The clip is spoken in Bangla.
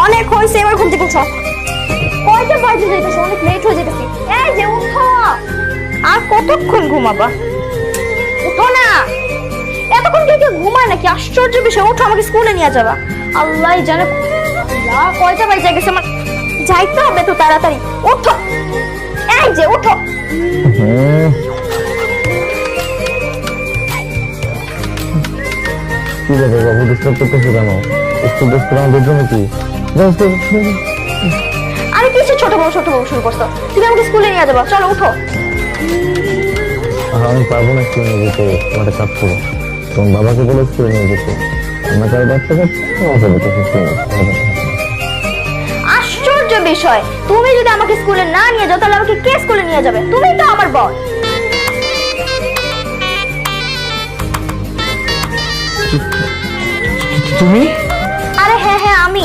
অনেক হয়েছে, এবার ঘুম থেকে উঠো। কয়টা বাজে যাইতেছে, অনেক লেট হয়ে যাইতেছে। এই যে উঠো, আর কতক্ষণ ঘুমাবা? উঠো না, এতক্ষণ কে কে ঘুমায় নাকি? আশ্চর্য বিষয়, ওঠো, আমাকে স্কুলে নিয়ে যাবা। আল্লাহ জানে কয়টা বাজে গেছে, আমার যাইতে হবে তো তাড়াতাড়ি। ওঠো, এই যে উঠো। কি ব্যাপার বাবু, ডিস্টার্ব করতেছো কেন? স্কুল ড্রেস পরে আমাদের জন্য কি? আরে কিছু ছোট বউ শুরু করছো, তুমি আমাকে স্কুলে নিয়ে যাবা, চলো উঠো। আমি পারবো না স্কুলে নিয়ে যেতে, তোমার কাজ করো। তোমার বাবাকে বলে স্কুলে নিয়ে যেতে। আমাকে আর বাচ্চা কাচ্চা আশ্চর্য বিষয়, তুমি যদি আমাকে স্কুলে না নিয়ে যাও তাহলে আমাকে কে স্কুলে নিয়ে যাবে? তুমি তো আমার বর। তুমি আরে হ্যাঁ হ্যাঁ আমি।